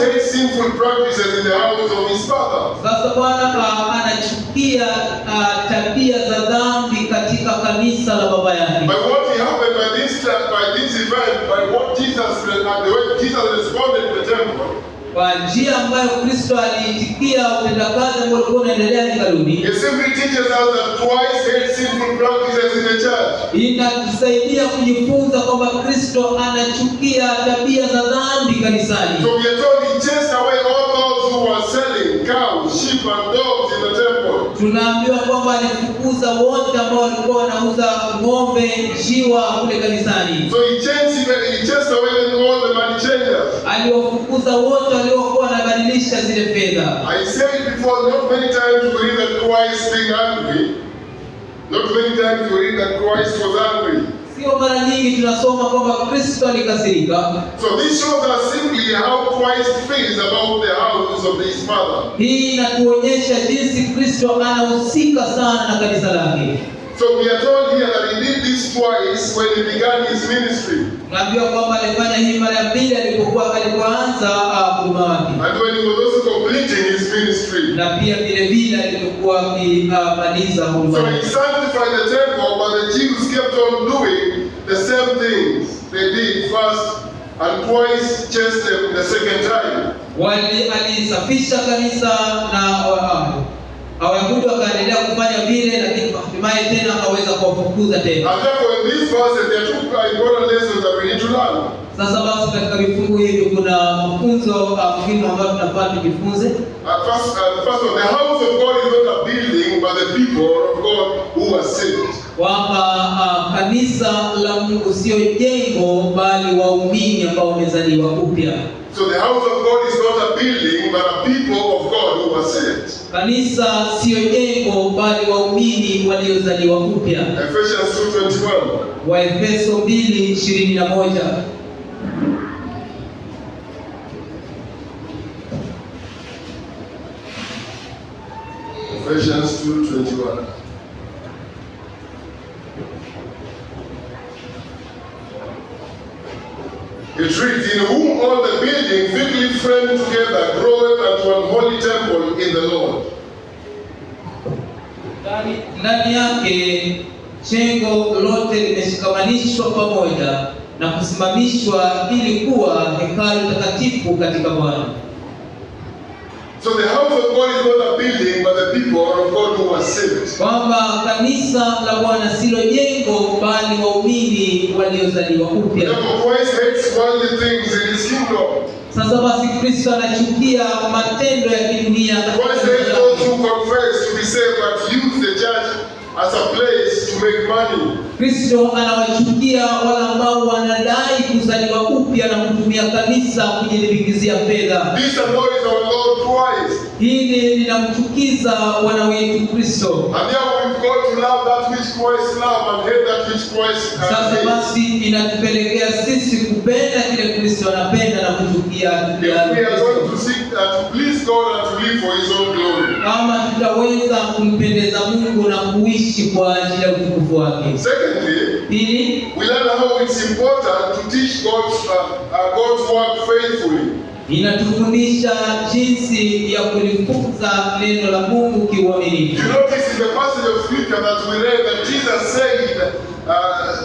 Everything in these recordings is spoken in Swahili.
hates sinful practices in the house of his father. Sasa Bwana anachukia tabia za dhambi katika kanisa la baba yake. By what happened by this event, by what the way Jesus responded to the temple, kwa njia ambayo Kristo aliitikia utendakazi ambao ulikuwa unaendelea hekaluni. He simply teaches us that twice hate sinful practices in the church. Inatusaidia kujifunza kwamba Kristo anachukia tabia za dhambi kanisani. So we are told he chased away all those who were selling cows, sheep and dogs in the temple. Tunaambiwa kwamba alifukuza wote ambao walikuwa wanauza ng'ombe, njiwa kule kanisani. So he chased away all the money changers. Aliwafukuza wote waliokuwa wanabadilisha zile fedha. I said before, not many times we read that Christ being angry. Not many times we read that Christ was angry. Sio mara nyingi tunasoma kwamba Kristo alikasirika. So this shows us simply how Christ feels about the house of his father. Hii inatuonyesha jinsi Kristo anahusika sana na kanisa lake. So we are told here that he did this twice when he began his ministry. Tunaambiwa kwamba alifanya hii mara ya pili alipoanza huduma yake. And when he was also completing his ministry. Na pia vile alipokuwa akimaliza huduma So yake. he sanctified the temple, but the Jews kept on doing the same things they did first and twice chased them the second time. Alisafisha kanisa na Wayahudi wakaendelea kufanya vile, lakini hatimaye tena akaweza kuwafukuza tena. And therefore in these verses there are two important lessons that we need to learn. Sasa basi katika vifungu hivi kuna mafunzo muhimu ambayo tunafaa tujifunze. First of all, the house of God is not a building but the people of God who are saved. Kwamba kanisa la Mungu sio jengo bali waumini ambao wamezaliwa upya. So the house of God is not a building but a people of God who are saved. Kanisa sio jengo bali waumini waliozaliwa upya. Ephesians 2:21. Waefeso 2:21. Ephesians 2:21. It reads, in whom all the building fitly framed together groweth unto an holy temple in the Lord. Ndani yake jengo lote limeshikamanishwa pamoja na kusimamishwa ili kuwa hekalu takatifu katika Bwana. So the house of God is not a building but the people of God who are saved. Kwamba kanisa la Bwana silo jengo bali waumini waliozaliwa upya. Therefore Christ hates worldly things in his kingdom. Sasa basi Kristo anachukia matendo ya kidunia. Christ hates those who confess to be saved but use the church as a place to make money. Kristo anawachukia wale ambao wanadai kuzaliwa upya na kutumia kanisa kujilimbikizia fedha. This annoys our Lord Christ. Hili linamchukiza Bwana wetu Kristo. And therefore we've got to love that which Christ loved and hate that which Christ Sasa hates. basi inatupelekea sisi kupenda kile Kristo anapenda na kuchukia If we are going to seek to please God and to live for his own glory. kama tutaweza kumpendeza Mungu na kuishi kwa ajili ya utukufu wake. Secondly, Pili, we learn how it's important to teach God's work faithfully. inatufundisha jinsi ya kulifunza neno la Mungu kiuaminifu. You notice in the passage of scripture that we read that Jesus said,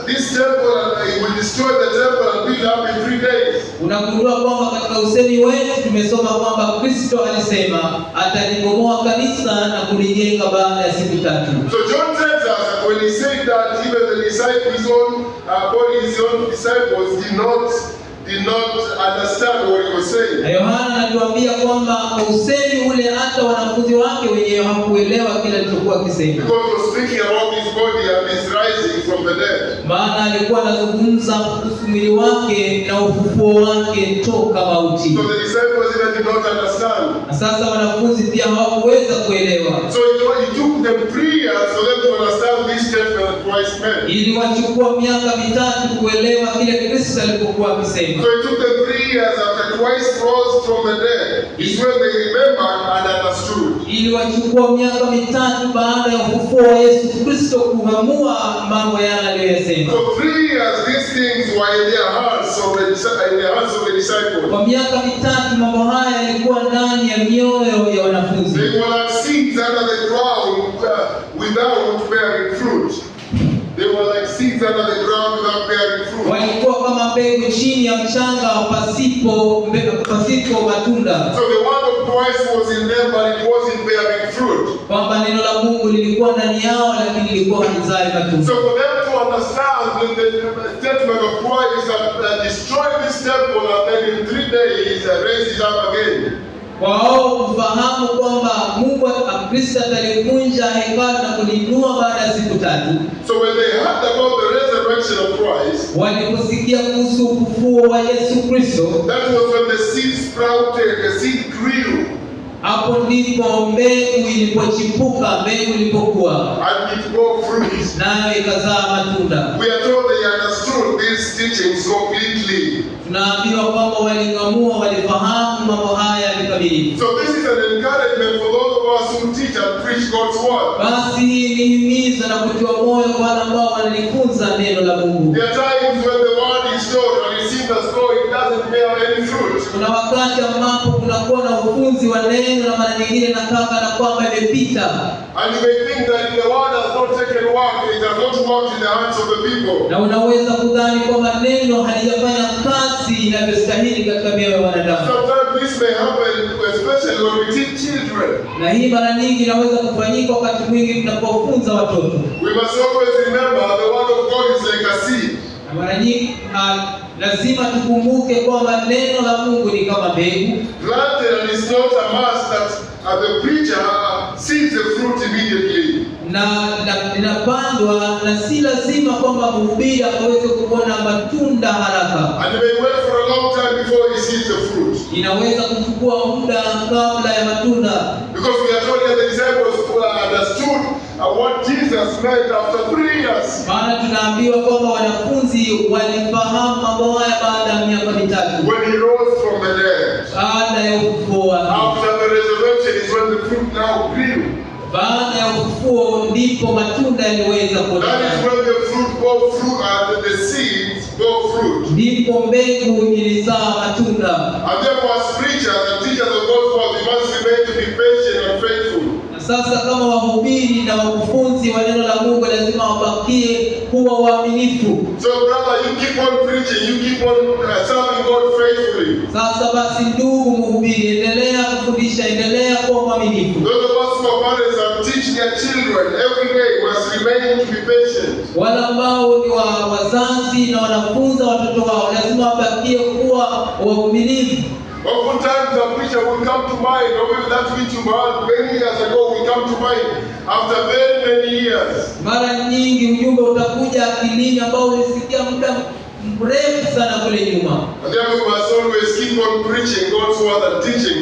this temple, he will destroy the temple and build up in 3 days. Unagundua kwamba katika usemi wetu tumesoma kwamba Kristo alisema atalibomoa kanisa na kulijenga baada ya siku 3. So John tells us that when he said that, even the disciples, his own disciples did not understand what he was saying. Na Yohana anatuambia kwamba kwa usemi ule hata wanafunzi wake wenyewe hawakuelewa kile alichokuwa akisema. Because he was speaking about his body and his rising from the dead. Maana alikuwa anazungumza kuhusu mwili wake na ufufuo wake toka mauti. So the disciples even did not understand. Na sasa wanafunzi pia hawakuweza kuelewa. So it took them 3 years for them to understand this statement that Christ meant. Iliwachukua miaka 3 kuelewa kile Kristo alipokuwa akisema. So it took them 3 years after Christ rose from the dead is when they remembered and understood. Iliwachukua miaka 3 baada ya ufufuo wa Yesu Kristo kuamua mambo yale aliyosema. So 3 years these things were in their hearts of the disciples. Kwa miaka 3 mambo haya yalikuwa ndani ya mioyo ya wanafunzi. They were like seeds under the ground without bearing fruit. They were like seeds under the ground without bearing fruit. Walikuwa kama mbegu chini ya mchanga pasipo matunda. So the word of Christ was in them, but it wasn't bearing fruit. Kwamba neno la Mungu lilikuwa ndani yao lakini lilikuwa halizai matunda. So for them to understand the statement of Christ that destroy this temple and then in 3 days raise it up again. Wao kufahamu kwamba Mungu Kristo atalivunja hekalu na kulinua baada ya siku 3. So when they heard about the resurrection of Christ, waliposikia kuhusu ufufuo wa Yesu Kristo, that was when the seed sprouted, the seed grew. Hapo ndipo mbegu ilipochipuka, mbegu ilipokuwa, and it bore fruit. Nayo ikazaa matunda. We are told they understood these teachings completely. Tunaambiwa kwamba walingamua, walifahamu mambo haya vikamilifu. So this is an encouragement for those of us who teach and preach God's word. Basi hii ni himizo na kutia moyo kwa wale ambao wanalifunza neno la Mungu. There are times when the word is taught and it seems as though it doesn't bear any fruit. Kuna wakati ambapo kunakuwa na ufunzi wa neno na mara nyingine na kaka na kwamba imepita. And you may think that if the word has not taken work, it has not worked in the hands of the people. Na unaweza kudhani kwamba neno halijafanya kazi inavyostahili katika mioyo ya wanadamu. Sometimes this may happen, especially when we teach children. Na hii mara nyingi inaweza kufanyika wakati mwingi tunapofunza watoto. We must always remember the word of God is like a seed. Na mara nyingi lazima tukumbuke kwamba neno la Mungu ni kama mbegu. Planted, and it's not a must that the preacher sees the fruit immediately. Na inapandwa na si lazima kwamba mhubiri aweze kuona matunda haraka. And he may wait for a long time before he sees the fruit. Inaweza kuchukua muda kabla ya matunda. Because we are told that the disciples understood what Jesus meant after 3 years. Maana tunaambiwa kwamba wanafunzi walifahamu mambo haya baada ya miaka 3. When he rose from the dead. Baada ya ufufuo. After the resurrection is when the fruit now grew. Baada ya ufufuo ndipo matunda yaliweza kuonekana. That is when the fruit bore fruit and the seeds bore fruit. Ndipo mbegu ilizaa matunda. And therefore as preachers and teachers of God's word, we must remain to be patient and faithful. Na sasa kama wahubiri na wakufunzi wa neno la Mungu lazima wabakie kuwa waaminifu. So brother, you keep on preaching, you keep on serving God faithfully. Sasa basi ndugu mhubiri, endelea kufundisha, endelea kuwa mwaminifu. Those of us who are parents and teach their children every day must remain to be patient. Wale ambao ni wazazi na wanafunza watoto wao lazima wabakie kuwa wavumilivu. Oftentimes a preacher will come to mind, or maybe that which you heard many years ago will come to mind after very many years. Mara nyingi ujumbe utakuja akilini ambao ulisikia muda mrefu sana kule nyuma. And then we must always keep on preaching God's word and teaching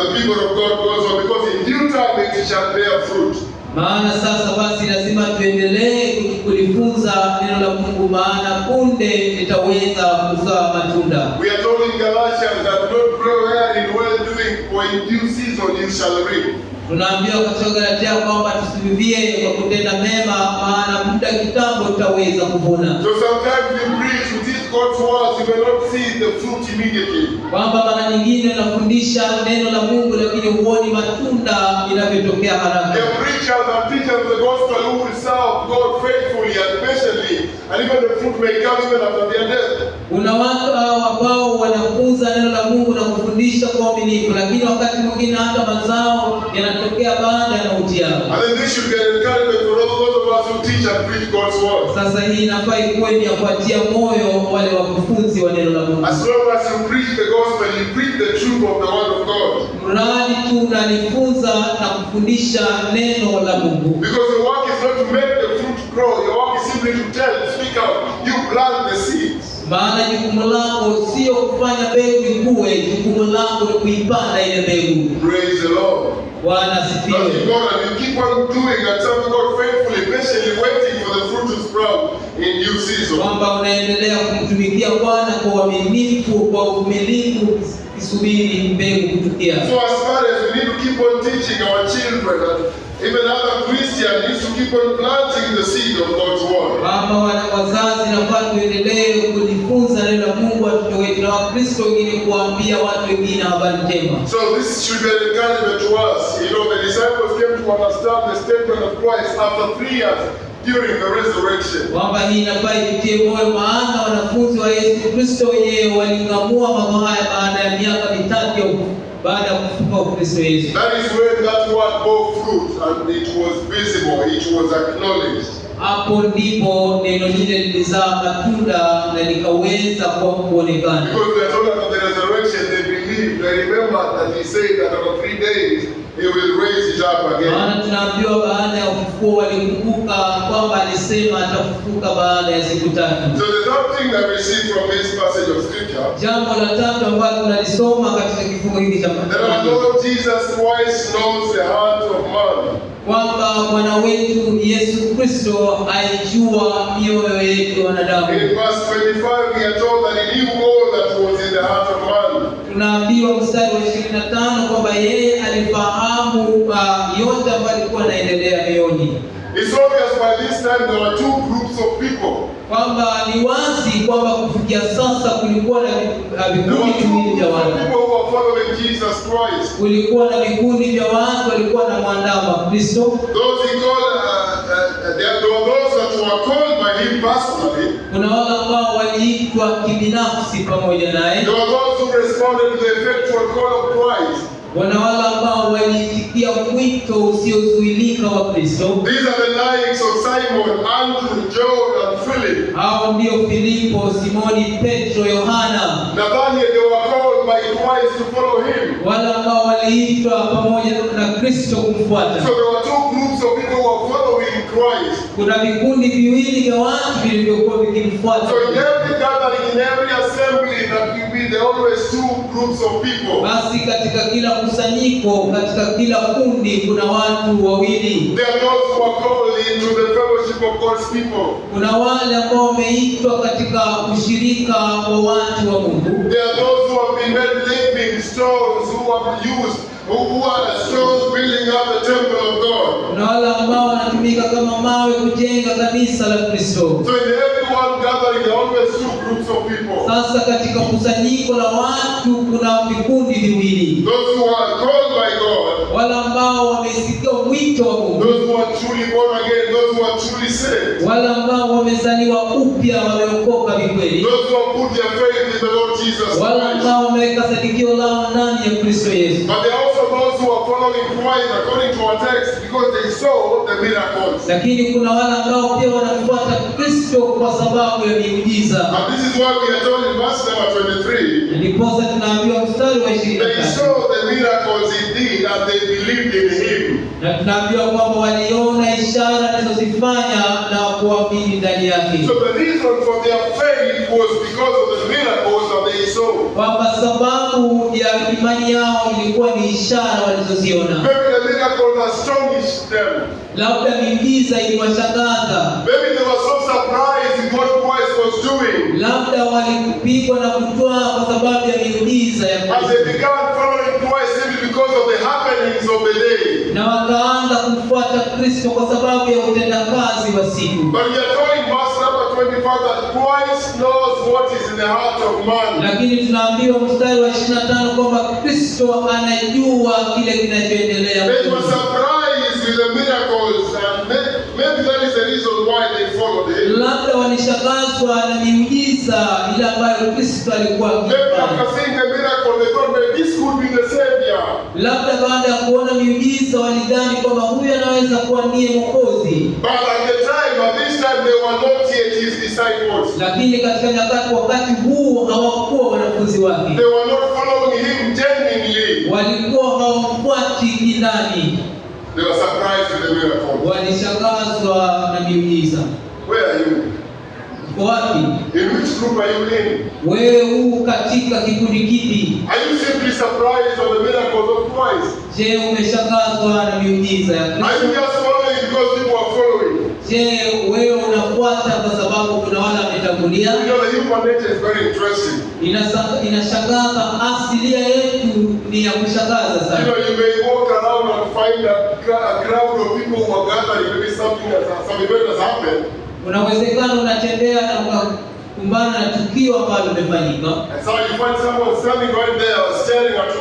the people of God God's word, because in due time it shall bear fruit. Maana sasa basi lazima tuendelee kulifunza neno la Mungu, maana punde litaweza kuzaa matunda. We are told in Galatians that not prayer in well doing, for in due season you shall reap. Tunaambiwa katika Galatia kwamba tusivivie kwa kutenda mema, maana muda kitambo tutaweza kuvuna. So sometimes we preach, we teach God's words, you may not see the fruit immediately. Kwamba mara nyingine unafundisha neno la Mungu lakini huoni matunda inavyotokea haraka. The preachers and teachers of the gospel who will serve God faithfully and patiently, and even the fruit may come even after their death. Kuna watu ambao wanafunza neno la Mungu na kufundisha kwa uaminifu, lakini wakati mwingine hata mazao yanatokea baada ya mauti yao. And then this should be an encouragement for all those of us who teach and preach God's word. Sasa hii inafaa ikuwe ni ya kuatia moyo wale wakufunzi wa neno la Mungu. As long as you preach the gospel, you preach the truth of the word of God. Mradi tu unalifunza na kufundisha neno la Mungu. Because your work is not to make the fruit grow, your work is simply to tell, speak out, you plant the seeds. Maana jukumu lako sio kufanya mbegu ikue, jukumu lako ni kuipanda ile mbegu. Praise the Lord. Bwana asifiwe. As you go and you keep on doing and serving God faithfully, patiently waiting for the fruit to sprout in due season. Kwamba unaendelea kumtumikia Bwana kwa uaminifu, kwa uvumilivu, kusubiri mbegu kutukia. So as parents, we need to keep on teaching our children, and even other Christians need to keep on planting the seed of God's word. Mama wazazi nafaa tuendelee kujifunza neno la Mungu watoto wetu, na Wakristo wengine kuambia watu wengine habari njema. So this should be an encouragement to us. You know, the disciples came to understand the statement of Christ after 3 years during the resurrection. Kwamba hii inafaa itie moyo, maana wanafunzi wa Yesu Kristo wenyewe waling'amua mambo haya baada ya miaka 3 baada ya kufufuka kwa Kristo Yesu. That is when that word bore fruit and it was visible, it was acknowledged. Hapo ndipo neno lile lilizaa matunda na likaweza kuonekana. Because they told about the resurrection, they believed, they remembered that he said that after 3 days he will raise it up again. Maana tunaambiwa baada ya ufufuo walikumbuka kwamba alisema atafufuka baada ya siku 3. So the third thing that we see from this passage of scripture, jambo la tatu ambalo tunalisoma katika kifungu hiki cha that our Lord Jesus Christ knows the heart of man. Kwamba Bwana wetu Yesu Kristo aijua mioyo yetu wanadamu. In verse 25 we are told that he knew all that was in the heart of man. Tunaambiwa mstari wa 25 kwamba yeye alifahamu yote ambayo yalikuwa yanaendelea mioyoni. It's obvious by this time there were 2 groups of people. Kwamba ni wazi kwamba kufikia sasa kulikuwa na vikundi viwili vya watu. People who were following Jesus Christ. Kulikuwa na vikundi vya watu walikuwa na mwandama Kristo. Those he called, there were those that were called by him personally. Kuna wale ambao waliitwa kibinafsi pamoja naye. There were those who responded to the effectual call of Christ. Kuna wale ambao waliitikia mwito usiozuilika wa Kristo. These are the likes of Simon, Andrew, John, and Philip. Hao ndio Filipo, Simoni, Petro, Yohana. Nathaniel, they were called by Christ to follow him. Wale ambao waliitwa pamoja na Kristo kumfuata. So there were 2 groups of people who were following Christ. Kuna vikundi viwili vya watu vilivyokuwa vikimfuata. So in every gathering, in every assembly, that will be there always 2 groups of people. Basi katika kila kusanyiko, katika kila kundi kuna watu wawili. There are those who are called into the fellowship of God's people. Kuna wale ambao wameitwa katika ushirika wa watu wa Mungu. There are those who have been made living stones, who have used, who are stones building up the temple of God. Kuna wale ambao wanatumika kama mawe kujenga kanisa la Kristo. So in every one gathering, there are always 2 groups of people. Sasa katika kusanyiko la watu kuna vikundi viwili. Those who are called by God. Wale ambao wamesikia mwito wa Mungu. Those who are truly born again, those who are truly saved. Wale ambao wamezaliwa upya, wameokoka vikweli. Those who have put their faith in the Lord Jesus Wale Christ. ambao wameweka sadikio lao ndani ya Kristo Yesu. But there are also those who are following Christ according to our text because they saw the miracles. Lakini kuna wale ambao pia wanafuata Kristo kwa sababu ya miujiza. And this is what we are told in verse number 23. Ndiposa tunaambiwa mstari wa They 23. saw the miracles he did and they believed in him. Na tunaambiwa kwamba waliona ishara alizozifanya na kuamini ndani yake. So the reason for their faith was because of the miracles that they saw. Kwamba sababu ya imani yao ilikuwa ni ishara walizoziona. Maybe the miracles astonished them. Labda miujiza iliwashangaza. Maybe they were so surprised in what Christ was doing. Labda walipigwa na kutwaa kwa sababu ya miujiza ya As they Kristo. began following Christ simply because of the happenings of the day. Na wakaanza kumfuata Kristo kwa sababu ya utendakazi wa siku. But we are told in verse number 25 that Christ knows what is in the heart of man. Lakini tunaambiwa mstari wa 25 kwamba Kristo anajua kile kinachoendelea. They were surprised with the miracles, and maybe that is the reason why they followed him. Labda walishangazwa na miujiza ile ambayo Kristo alikuwa Maybe akifanya. after seeing the miracle, they thought maybe this could be the Savior. Labda baada ya kuona miujiza walidhani kwamba huyu anaweza kuwa ndiye Mwokozi. But at this time, they were not yet his disciples. Lakini katika wakati huu hawakuwa wanafunzi wake. They were not following him genuinely. Walikuwa hawamfuati kindani. They were surprised with the miracle. Walishangazwa na miujiza. Where are you? Uko wapi? In which group are you in? Wewe huu katika kikundi kipi? Are you simply surprised of the miracles of Christ? Je, umeshangazwa na miujiza ya Are Kristo? you just following because people are following? Je, wewe unafuata kwa sababu kuna wale wametangulia kulia. You know, the human nature is very interesting. Inashangaza, asilia yetu ni ya kushangaza You sana. know, you may walk around and find a crowd of people who are gathering, maybe some event has happened. Unawezekana unatembea na ukakumbana na tukio ambalo limefanyika. And so you find someone standing right there staring at,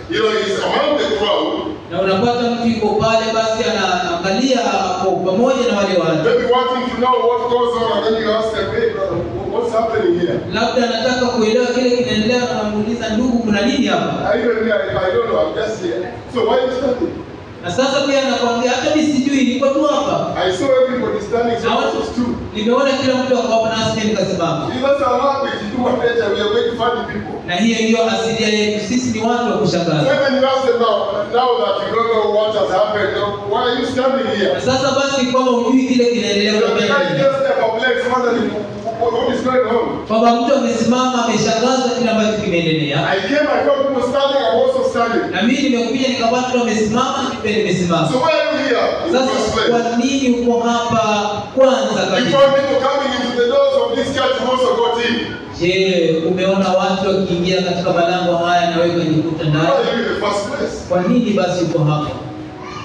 he's among the crowd. Na unapata mtu yuko pale, basi anaangalia kwa pamoja na wale watu. Maybe wanting to know what goes on, and then you ask them, hey brother, what's happening here? Labda anataka kuelewa kile kinaendelea, na anamuuliza, ndugu, kuna nini hapa? I don't know, I'm just here. So why are you standing? Na sasa pia anakuambia, hata mimi sijui, niko tu hapa. I saw everybody standing, so I was too. Nimeona kila mtu ako hapa, na sisi nikasimama. That's our language, you do what nature, we are very funny people. Na hiyo ndio asilia yetu, sisi ni watu wa kushangaza. So when you ask them now that you don't know what has happened, why are you standing here? Na sasa basi, kama hujui kile kinaendelea, The guy just step up legs, wondering what is going on. kwamba mtu amesimama ameshangaza kile ambacho kimeendelea. I came, I found people standing, I'm also standing. Na mimi nimekuja nikapata watu wamesimama, pia nimesimama. So why are you here in the first Sasa place? kwa nini uko hapa kwanza You kabisa? found people coming into the doors of this church who also got in. Je, umeona watu wakiingia katika malango haya na wewe kujikuta Why ndani? are you in the first place? Kwa nini basi uko hapa?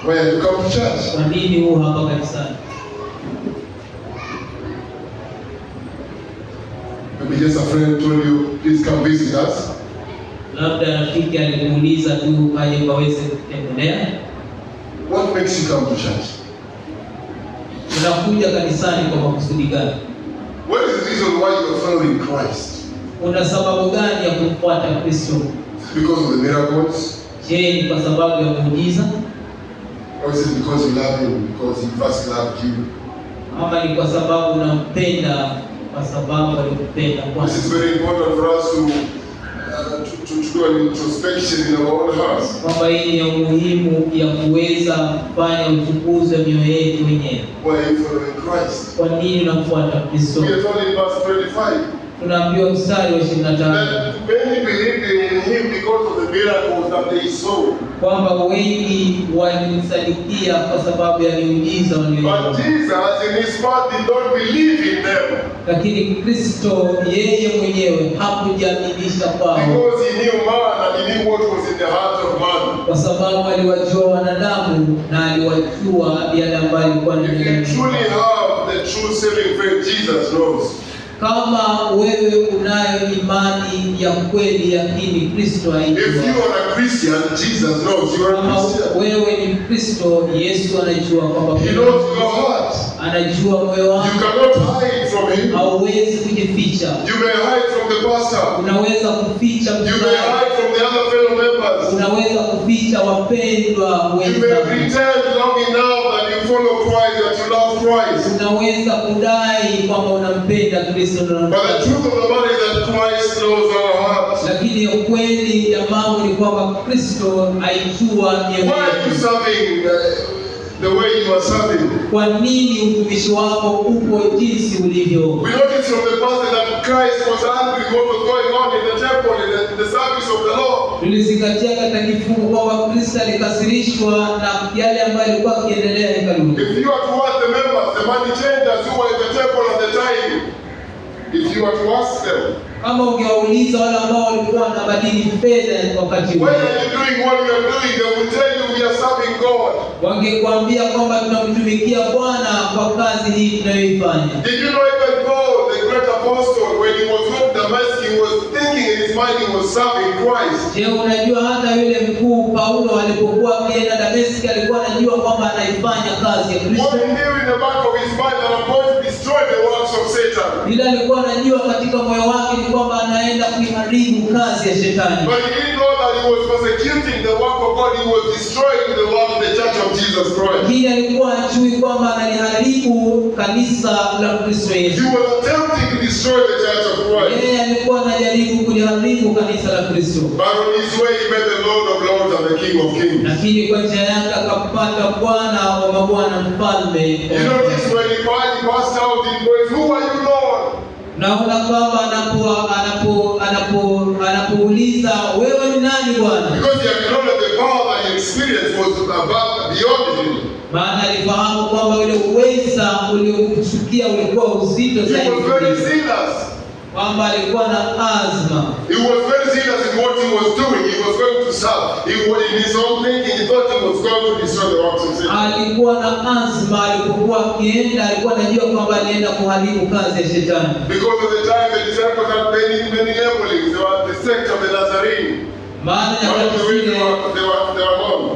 Why have you come to church? Kwa nini uko hapa kanisani? Maybe just a friend told you, please come visit us. Labda rafiki alikuuliza tu aje waweze kutembelea. What makes you come to church? Unakuja kanisani kwa makusudi gani? What is the reason why you are following Christ? Una sababu gani ya kumfuata Kristo? Because of the miracles? Je, ni kwa sababu ya muujiza? Or is it because you love him, because he first loved you? Ama ni kwa sababu unampenda, kwa sababu alikupenda This kwanza? is very important for us to do an introspection in our own hearts. Kwamba hii ni umuhimu ya kuweza kufanya uchunguzi wa mioyo yetu wenyewe. Why are you following Christ? Kwa nini unamfuata Kristo? We are told in verse 25 Tunaambiwa mstari wa 25 that many believed in him because of the miracles that they saw. kwamba wengi walimsadikia kwa sababu ya miujiza But waliyoiona. Jesus in his part did not believe in them Lakini Kristo yeye mwenyewe hakujiaminisha kwao, because he knew man and he knew what was in the heart of man. kwa sababu aliwajua wanadamu na aliwajua yale ambayo alikuwa If you ndani. truly have the true saving faith, Jesus knows. Kama wewe unayo imani ya kweli, yakini Kristo If aijua. you are a Christian, Jesus knows you are a Kama Christian. wewe ni Kristo, Yesu anajua kwamba He knows your heart. anajua moyo wako. You cannot hide from him. Hauwezi kujificha. You may hide from the pastor. Unaweza kuficha You may mchungaji, hide from the other fellow members. unaweza kuficha wapendwa You may wenzako, pretend long enough that you follow Christ, that you love Christ. unaweza kudai kwamba unampenda Kristo na But the unamfuata. truth of the matter is that Christ knows our hearts. Lakini ukweli ya mambo ni kwamba Kristo aijua mioyo Why are you yetu. serving the way you are serving? Kwa nini utumishi wako upo jinsi ulivyo? We notice from the passage that Christ was angry with what was going on in the temple, in the service of the Lord. Tulizingatia katika kifungu kwamba Kristo alikasirishwa na yale ambayo yalikuwa yakiendelea hekaluni. If you are to ask the members, the money changers who were in the temple at the time, if you are to ask them, Kama ungewauliza wale ambao walikuwa wanabadili fedha wakati why ule, are you doing what you are doing? They will tell you we are serving God. wangekuambia kwamba tunamtumikia Bwana kwa kazi hii tunayoifanya. Did you know even Paul, the great apostle, when he was with Damascus, he was thinking in his mind he was serving Christ. Je, unajua hata yule mkuu Paulo alipokuwa akienda Dameski alikuwa anajua kwamba anaifanya kazi ya Kristo? What he knew in the back of his mind that I'm going to destroy the works of Satan. Ila alikuwa anajua katika moyo wake ni kwamba anaenda kuiharibu kazi ya shetani. But he didn't know that he was persecuting the work of God. He was destroying the work of the church of Jesus Christ. Lakini alikuwa hajui kwamba analiharibu kanisa la Kristo Yesu. He was attempting to destroy the church of Christ. Yeye alikuwa anajaribu kuliharibu kanisa la Kristo. But on his way he met the Lord of Lords and the King of Kings. Lakini kwa njia yake akapata Bwana wa mabwana, mfalme. You notice when he finally passed out in voice, who are you, Lord? Naona kwamba anapouliza wewe ni nani Bwana? Because he acknowledged the power that he experienced was above, beyond him. Maana alifahamu kwamba ule uweza uliomshukia ulikuwa uzito He zaidi. was very zealous. kwamba alikuwa na azma. He was very serious in what he was doing. He was going to serve. In his own thinking, he thought he was going to destroy the works of Satan. Alikuwa na azma, alipokuwa akienda, alikuwa anajua kwamba anaenda kuharibu kazi ya shetani. Because of the time the disciples had many labelings. They were the sect of the Nazarene. Maana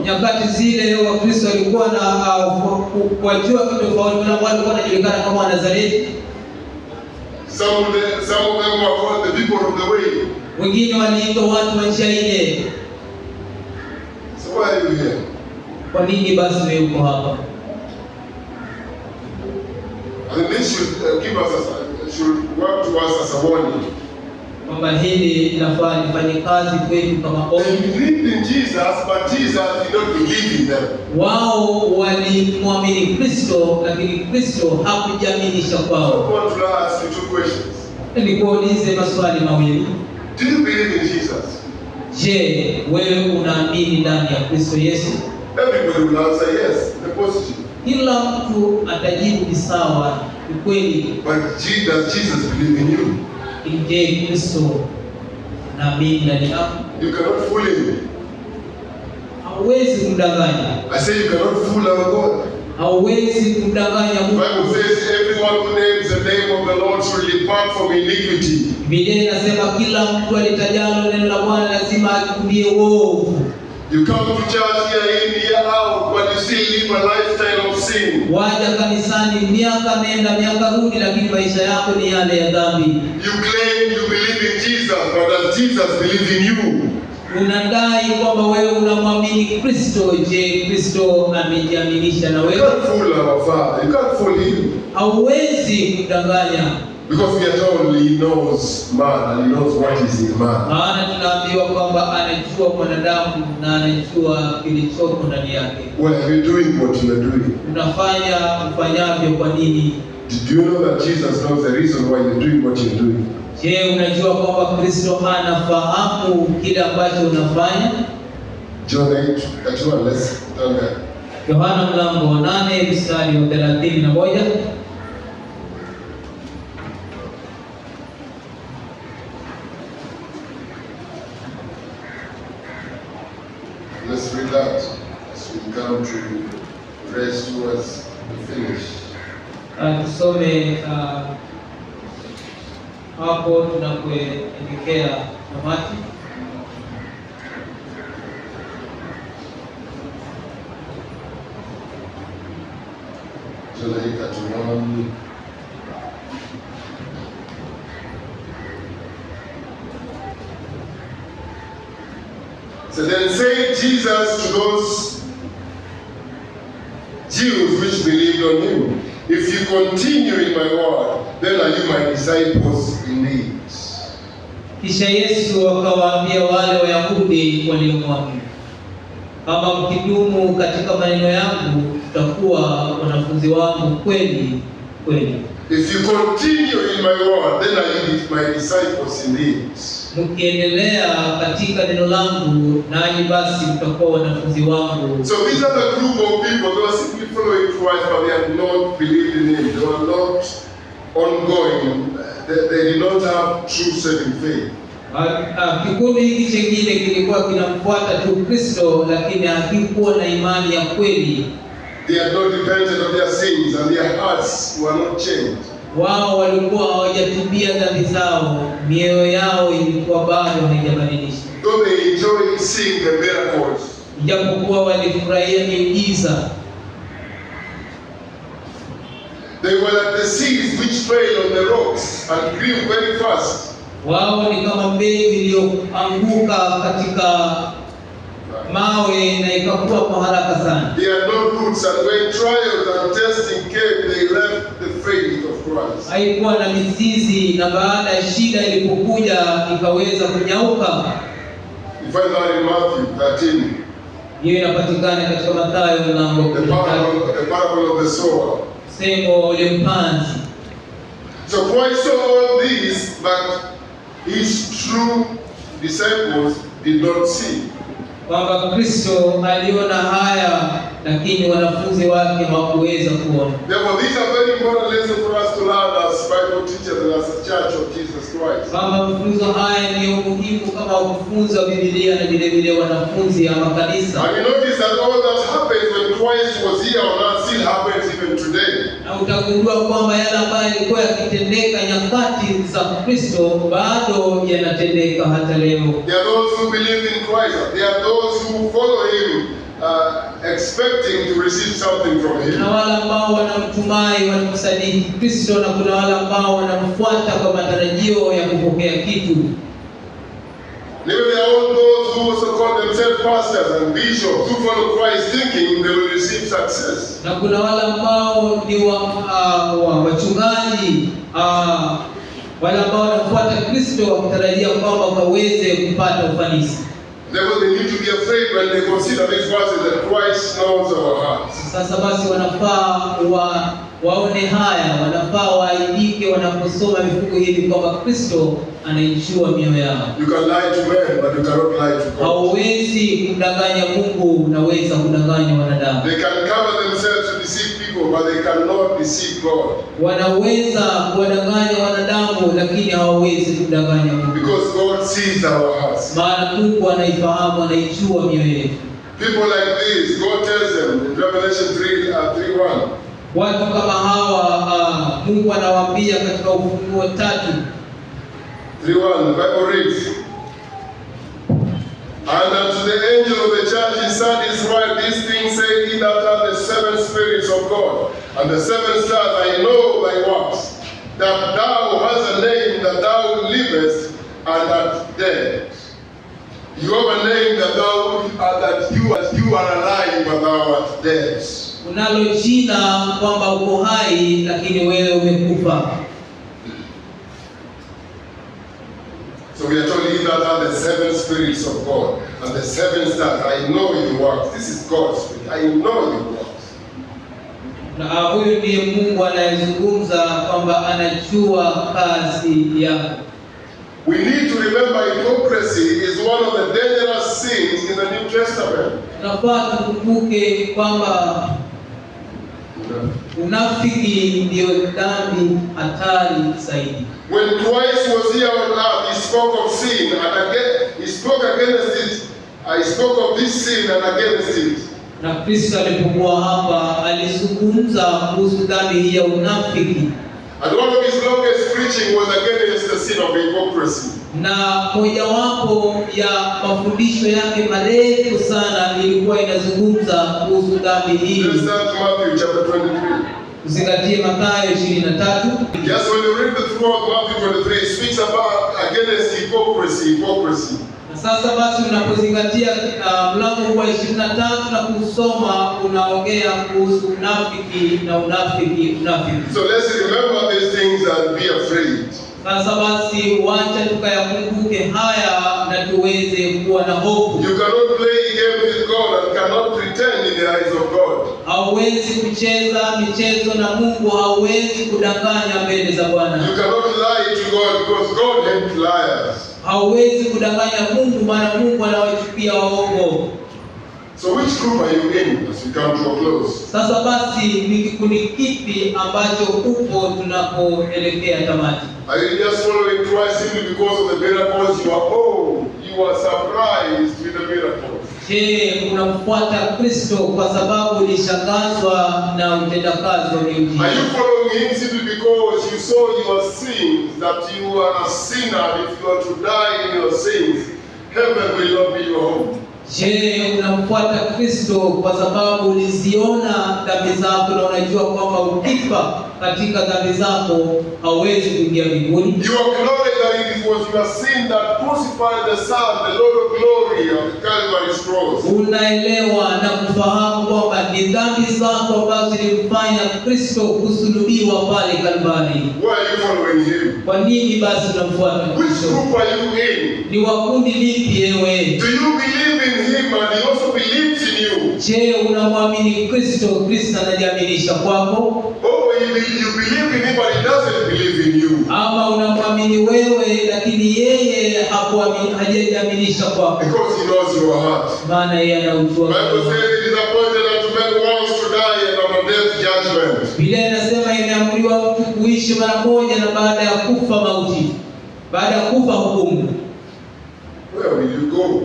nyakati zile Wakristo walikuwa na wajua kitu tofauti na wale walikuwa wanajulikana kama Nazareti. Some of them were called the people of the way. Wengine waliitwa watu wa njia ile. So why are you here? Kwa nini basi wewe uko hapa? And this should work to us as a warning. Kwamba hili linafaa lifanye kazi kwetu kama They onyo. believed in Jesus, but Jesus did not believe in them. Wao walimwamini Kristo, lakini Kristo hakujiaminisha I kwao. want to ask you two questions. Nikuulize maswali mawili. Do you believe in Jesus? Je, wewe unaamini ndani ya Kristo Yesu? Everybody will answer yes, the positive. Kila mtu atajibu ni sawa, ni kweli. But does Jesus believe in you? Je, Kristo naamini ndani yako? You cannot fool him. Hauwezi kumdanganya. I say you cannot fool our God. Hauwezi kumdanganya The Mungu. Bible says everyone who names the name of the Lord should depart from iniquity. Biblia inasema kila mtu alitajalo neno la Bwana lazima akimbie uovu. You come to church year in, year out, but you still live a lifestyle of sin. Waja kanisani miaka nenda miaka rudi, lakini maisha yako ni yale ya dhambi. You claim you believe in Jesus, but does Jesus believe in you? Unadai kwamba wewe unamwamini Kristo. Je, Kristo amejiaminisha na You wewe? can't fool our Father. You can't fool him. Hauwezi kumdanganya. Because we are told he knows man and he knows what is in man. Maana tunaambiwa kwamba anajua mwanadamu na anajua kilichoko ndani yake. Why are you doing what you are doing? Unafanya ufanyavyo kwa nini? Did you know that Jesus knows the reason why you're doing what you're doing? Je, unajua kwamba Kristo anafahamu kile ambacho unafanya? John 8:31, let's turn there. Yohana mlango wa 8 mstari wa 31. Let's read that as we come to race towards the finish. Tusome hapo tunapoelekea tamati. John 8:31. So then said Jesus to those Jews which believed on him, if you continue in my word, then are you my disciples indeed. Kisha Yesu akawaambia wale Wayahudi waliomwamini, kama mkidumu katika maneno yangu, tutakuwa wanafunzi wangu kweli kweli. If you continue in my word, then are you my disciples indeed. Mkiendelea katika neno langu, nanyi basi mtakuwa wanafunzi wangu. So these are the group of people who are simply following Christ, but they have not believed in him. They were not ongoing. They did not have true saving faith. Kikundi hiki chengine kilikuwa kinamfuata tu Kristo, lakini hakikuwa na imani ya kweli. They had not repented of their sins and their hearts were not changed. Wao walikuwa hawajatubia dhambi zao, mioyo yao ilikuwa bado haijabadilishwa. Though they enjoyed seeing the miracles, Japokuwa walifurahia miujiza, they were like the seeds which fell on the rocks and grew very fast. wao ni kama mbegu iliyoanguka katika mawe na ikakuwa kwa haraka sana. They had no roots, and when trials and testing came, they left the faith of Christ. Haikuwa na mizizi, na baada ya shida ilipokuja ikaweza kunyauka. You find that in Matthew 13, Hiyo inapatikana katika Mathayo mlango the parable of the sower. semo ule mpanzi. So Christ saw all this, but his true disciples did not see. kwamba Kristo aliona haya lakini wanafunzi wake hawakuweza kuona. Therefore, these are very important lessons for us to learn as Bible teachers and as a church of Jesus Christ. Kama mafunzo haya ni muhimu kama kufunza Biblia na vile vile wanafunzi ama kanisa. And you notice that all that happened when Christ was here on earth still happens even today. Na utagundua kwamba yale ambayo yalikuwa yakitendeka nyakati za Kristo bado yanatendeka hata leo. There are those who believe in Christ. There are those who follow him, expecting to receive something from him. Na wale ambao wanamtumai wanamsadiki Kristo, na kuna wale ambao wanamfuata kwa matarajio ya kupokea kitu. Even there are all those who also call themselves pastors and bishops who follow Christ thinking they will receive success. Na kuna wale ambao ni wachungaji, wale ambao wanafuata Kristo wakitarajia kwamba waweze kupata ufanisi. Therefore, they need to be afraid when they consider these verses that Christ knows our hearts. Sasa basi wanafaa waone haya, wanafaa waaidike wanaposoma vifungu hivi kwamba Kristo anaijua mioyo yao. You can lie to men, but you cannot lie to God. Hauwezi kumdanganya Mungu, unaweza kudanganya wanadamu. They can cover themselves to deceive people, but they cannot deceive God. Wanaweza kuwadanganya wanadamu, lakini hawawezi kumdanganya Mungu. Because God sees our hearts. Maana Mungu anaifahamu, anaijua mioyo yetu. People like this, God tells them in Revelation 3:1. Watu kama hawa Mungu anawaambia katika Ufunuo 3:1, the Bible reads, "And unto the angel of the church in Sardis write, these things say he that hath the seven spirits of God, and the seven stars, I know thy works, that thou hast a name, that thou livest, and art dead. You have a name that you are alive, but thou art dead." Unalo jina kwamba uko hai lakini wewe umekufa. So we are told he that hath the seven spirits of God and the seven stars, I know your works. This is God's spirit. I know your works. Na huyu ndiye Mungu anayezungumza kwamba anajua kazi yako. We need to remember hypocrisy is one of the dangerous sins in the New Testament. Tunafaa tukumbuke kwamba unafiki ndio dhambi hatari zaidi. When Christ was here on earth, he spoke of sin and again he spoke against it. I spoke of this sin and against it. Na Kristo alipokuwa hapa alizungumza kuhusu dhambi hii ya unafiki. And one of his longest preaching was against the sin of hypocrisy. Na mojawapo ya mafundisho yake marefu sana ilikuwa inazungumza kuhusu dhambi hii. Let's start Matthew chapter 23. Uzingatie Mathayo 23. Yes, when you read the throughout Matthew 23, it speaks about against hypocrisy. Na sasa basi unapozingatia mlango wa 23 na kusoma unaongea kuhusu unafiki. So let's remember these things and be afraid. Sasa basi wacha tukayakumbuke haya na tuweze kuwa na hofu. You cannot play games with God and cannot pretend in the eyes of God. Hauwezi kucheza michezo na Mungu, hauwezi kudanganya mbele za Bwana. You cannot lie to God because God hates liars. Hauwezi kudanganya Mungu maana Mungu anawachukia waongo. So which group are you in as we come to a close? Sasa basi ni kikundi kipi ambacho upo tunapoelekea tamati? Are you just following Christ simply because of the miracles you are surprised with the miracles? Je, unamfuata Kristo kwa sababu ulishangazwa na utendakazi wa miujiza? Are you following him simply because you saw your sins, that you are a sinner, if you are to die in your sins, heaven will not be your home? Je, unamfuata Kristo kwa sababu uliziona dhambi zako na unajua kwamba ukifa katika dhambi zako hauwezi kuingia mbinguni? You acknowledge that it was your sin that crucified the Son, the Lord of glory, on the Calvary's cross. Unaelewa na kufahamu kwamba ni dhambi zako ambazo zilimfanya Kristo kusulubiwa pale Kalvari. Why are you following him? Kwa nini basi unamfuata Which Kristo? group are you in? Ni wa kundi lipi ewe? Do you believe believe in him and he also believes in you? Je, unamwamini Kristo, Kristo anajiaminisha kwako? Oh, you believe in him but he doesn't believe in you. Ama unamwamini wewe lakini yeye hajajiaminisha kwako? Because he knows your heart. Maana yeye anaujua. Bible says it is appointed unto men once to die and on death judgment. Biblia inasema imeamriwa mtu kuishi mara moja na baada ya kufa mauti. Baada ya kufa hukumu. Where will you go?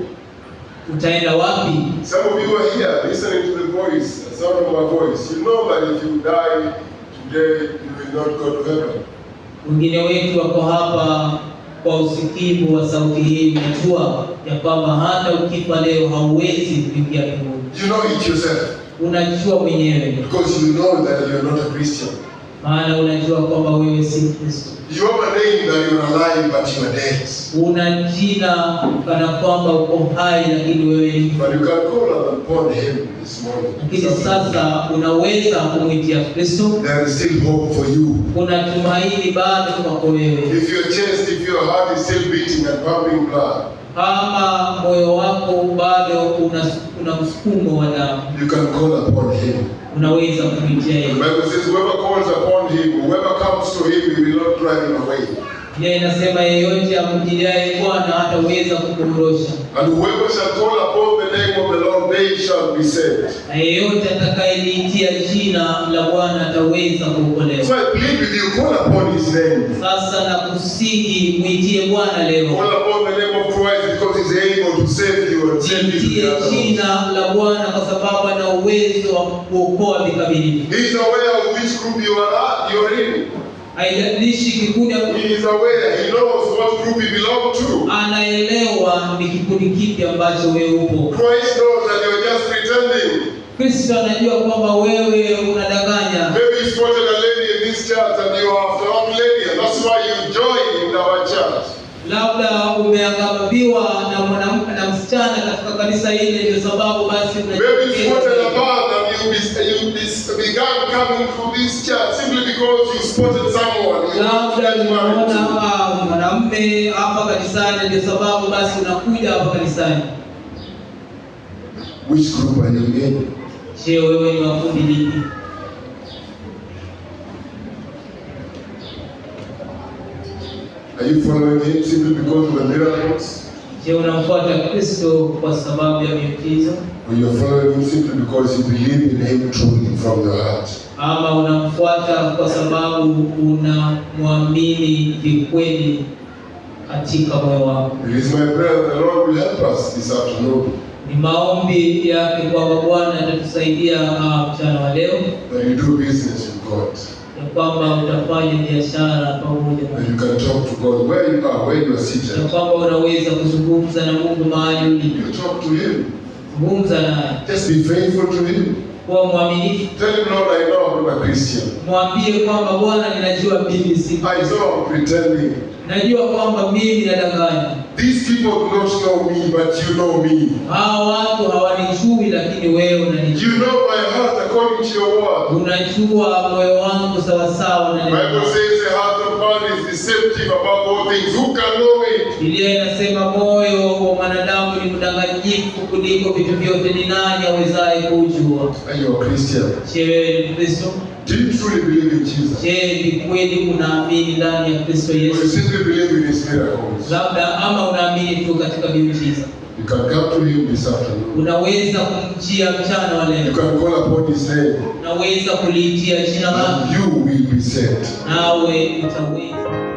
Utaenda wapi? Some of you are here listening to the voice, the sound of my voice. You know that if you die today, you will not go to heaven. Wengine wetu wako hapa kwa usikivu wa sauti hii, unajua ya kwamba hata ukifa leo hauwezi kuingia mbinguni. You know it yourself. Unajua mwenyewe. Because you know that you are not a Christian. Maana unajua kwamba wewe si Kristo. You have a name that you are alive but you are dead. Una jina kana kwamba uko hai lakini wewe ni. But you can call upon him this morning. Lakini sasa unaweza kumwitia Kristo. There is still hope for you. Kuna tumaini bado kwako wewe. If your chest, if your heart is still beating and pumping blood, kama moyo wako bado una msukumo wa damu, you can call upon him. Unaweza kumwitia yeye. The Bible says whoever calls upon him, whoever comes to him, he will not drive him away. Yeye inasema yeyote amjiaye Bwana hataweza kumrosha. And whoever shall call upon the name of the Lord, they shall be saved. Na yeyote atakayeliitia jina la Bwana ataweza kuokolewa. So I plead with you, call upon his name. Sasa nakusihi muitie Bwana leo. Call upon the name of Christ because he's able to save you and save you to the Muitie jina la Bwana kwa sababu ana uwezo wa kuokoa vikamilifu. He is aware of which group you are in. Haijalishi kikundi. He is aware. He knows what group you belong to. Anaelewa ni kikundi kipi ambacho wewe upo. Christ knows that you are just pretending. Kristo anajua kwamba wewe unadanganya. Maybe you spotted a lady in this church and you are a wrong lady, and that's why you joined in our church. Labda umeangabiwa na mwanamke na msichana katika kanisa hili, ndio sababu basi Maybe you spotted a man and you began coming to this church simply because you spotted someone. Labda unaona mwanamume hapa kanisani, ndio sababu basi unakuja hapa kanisani. Which group are you in? Je, wewe ni wa kundi lipi? Are you following him simply because of the miracles? Je, unamfuata Kristo kwa sababu ya miujiza? Or you are following him simply because you believe in him truly from your heart? Ama unamfuata kwa sababu unamwamini kikweli katika moyo wako? It is my prayer that the Lord will help us this afternoon. Ni maombi yake kwamba Bwana atatusaidia mchana wa leo, That you do business with God. ya kwamba utafanya biashara pamoja na That you can talk to God where you are, where you are ya seated. kwamba unaweza kuzungumza na Mungu mahali ulipo. You talk to him. Zungumza naye, Just be faithful to him. kuwa mwaminifu. Tell him, Lord, I know I'm not a Christian. Mwambie kwamba Bwana, ninajua mimi si, I know I'm pretending. najua kwamba mimi nadanganya. These people do not know me, but you know me. Hawa watu hawanijui, lakini wewe You unanijua. know my heart according to your word. Unajua moyo wangu sawa sawa na Bible neno. says the heart of man is deceptive above all things. Who can know it? Biblia inasema moyo wa mwanadamu ni mdanganyifu kuliko vitu vyote, ni nani awezaye kujua? Are you a Christian? Je, wewe ni Kristo? Do you truly believe in Jesus? Je, ni kweli unaamini ndani ya Kristo Or you Yesu? simply believe in his miracles? Labda ama unaamini tu katika miujiza. You can come to him this afternoon. Unaweza kumjia mchana wa You leo. can call upon his name. Unaweza kuliitia jina lake, And you will be saved. nawe utaweza